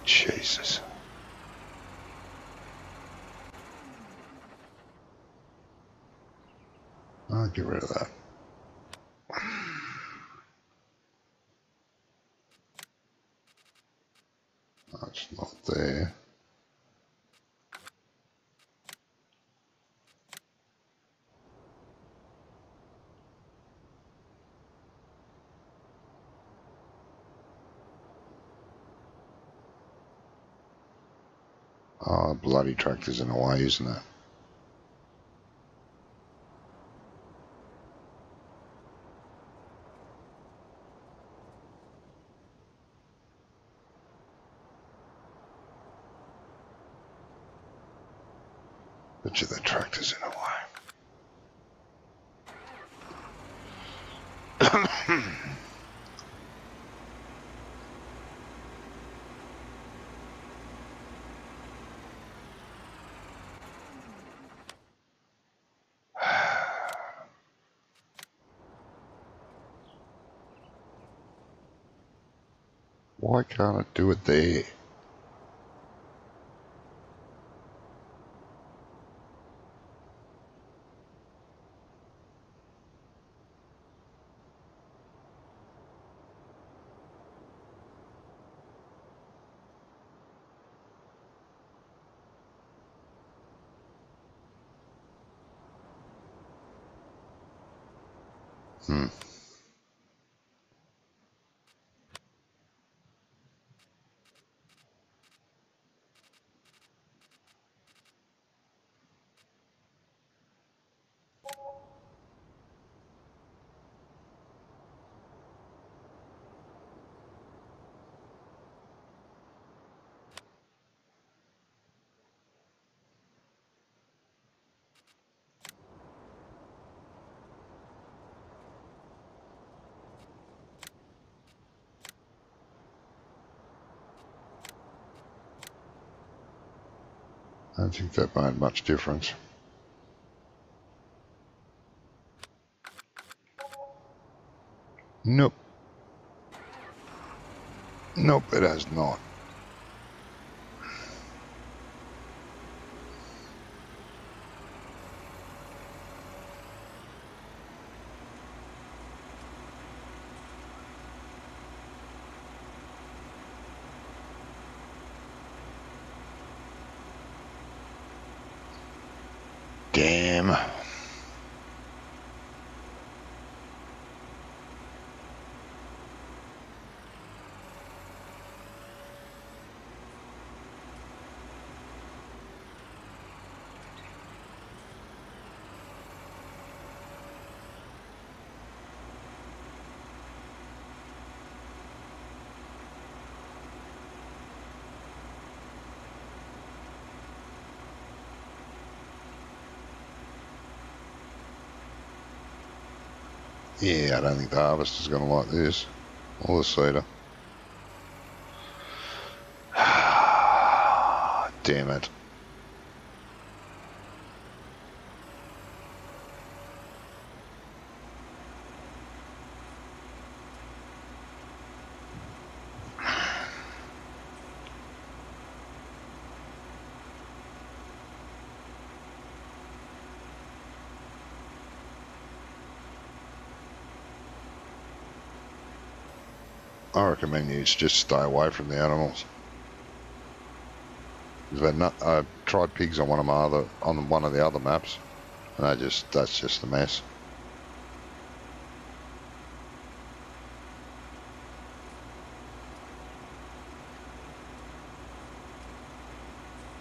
Jesus. I'll get rid of that. That's not there. Oh, bloody tractor's in the way, isn't it? Bet you the tractor's in the way. Why can't it do it there? I don't think that made much difference. Nope. Nope, it has not. Damn. Yeah, I don't think the harvester's going to like this. Or the seeder. Damn it. I recommend you just stay away from the animals. I tried pigs on one of the other maps, and that's just a mess.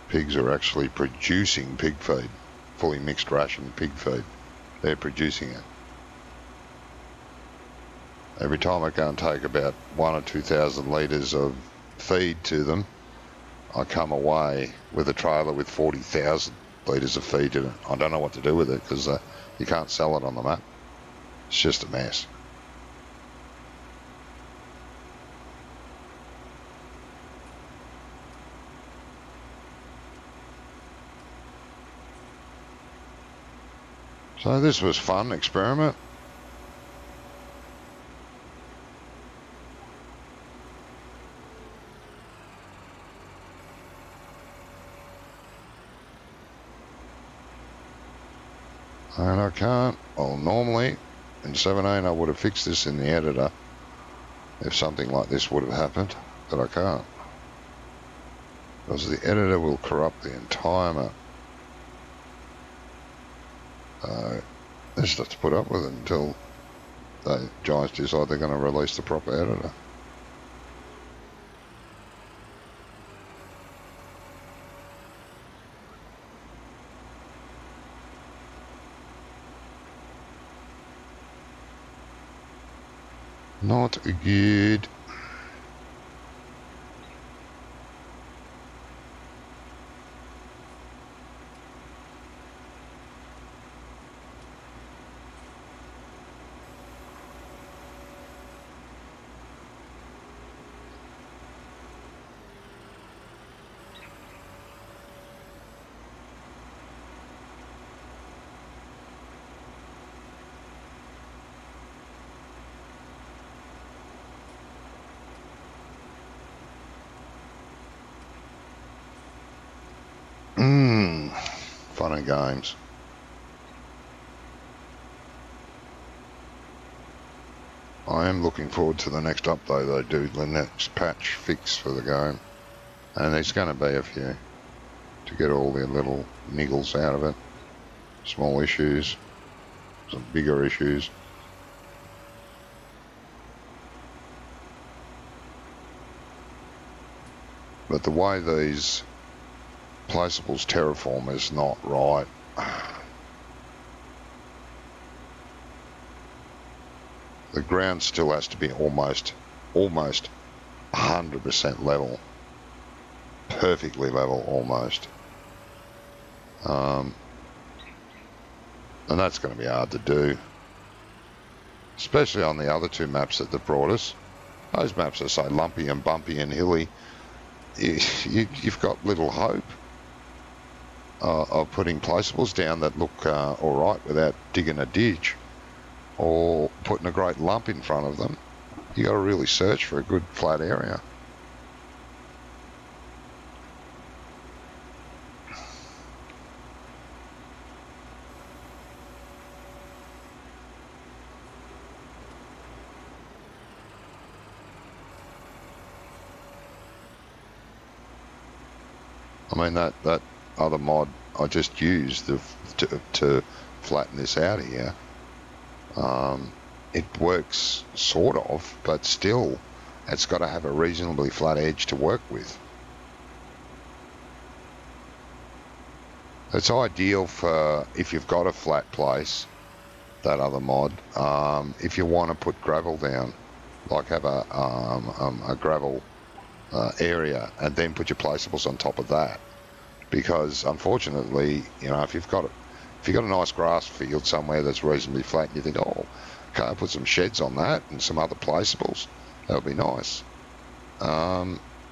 Pigs are actually producing pig feed, fully mixed ration pig feed. They're producing it. Every time I go and take about 1,000 or 2,000 litres of feed to them, I come away with a trailer with 40,000 litres of feed in it. I don't know what to do with it because you can't sell it on the map. It's just a mess. So this was fun experiment. And I can't. Well, normally in 17 I would have fixed this in the editor if something like this would have happened, but I can't. Because the editor will corrupt the entire map. I just have to put up with it until the Giants decide they're going to release the proper editor. Not good. Fun and games. I am looking forward to the next update they do, the next patch fix for the game. And there's going to be a few to get all the little niggles out of it. Small issues, some bigger issues. But the way these placeables terraform is not right. The ground still has to be almost 100% level. Perfectly level, almost. And that's going to be hard to do. Especially on the other two maps that they've brought us. Those maps are so lumpy and bumpy and hilly. You've got little hope of putting placeables down that look alright without digging a ditch or putting a great lump in front of them. You got to really search for a good flat area. I mean, that other mod I just used to flatten this out here, it works sort of, but still it's got to have a reasonably flat edge to work with. It's ideal for if you've got a flat place, that other mod, if you want to put gravel down, like have a gravel area and then put your placeables on top of that. Because unfortunately, you know, if you've got a nice grass field somewhere that's reasonably flat, and you think, oh, okay, I'll put some sheds on that and some other placeables, that would be nice.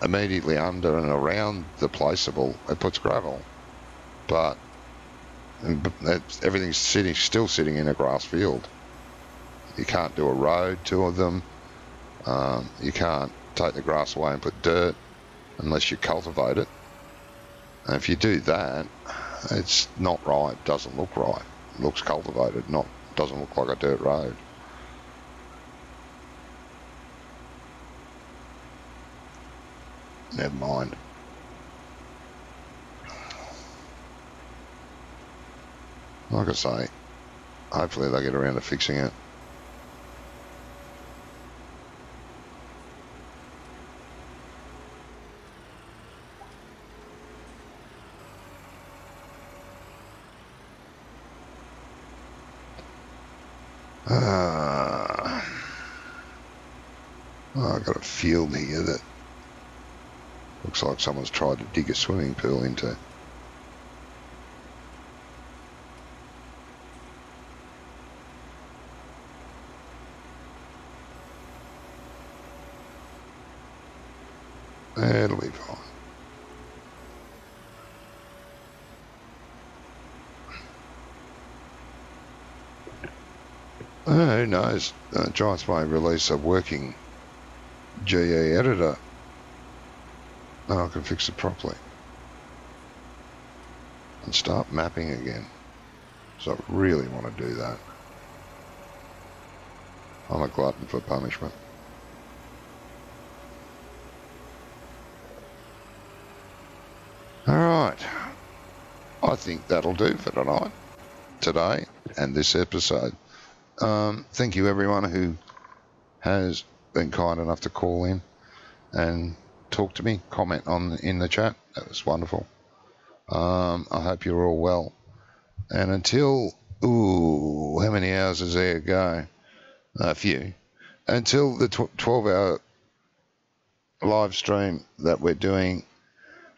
Immediately under and around the placeable, it puts gravel, but everything's still sitting in a grass field. You can't do a road to them. You can't take the grass away and put dirt unless you cultivate it. And if you do that, it's not right, doesn't look right. It looks cultivated, doesn't look like a dirt road. Never mind. Like I say, hopefully they get around to fixing it. I've got a field here that looks like someone's tried to dig a swimming pool into. It'll be fine. Who knows? Giants may release a working GE editor and I can fix it properly and start mapping again. So I really want to do that. I'm a glutton for punishment. Alright, I think that'll do for today, and this episode. Thank you everyone who has been kind enough to call in and talk to me, comment in the chat. That was wonderful. I hope you're all well. And until, how many hours is there to go? A few. Until the 12-hour live stream that we're doing,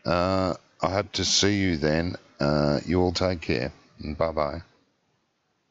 I hope to see you then. You all take care. Bye-bye.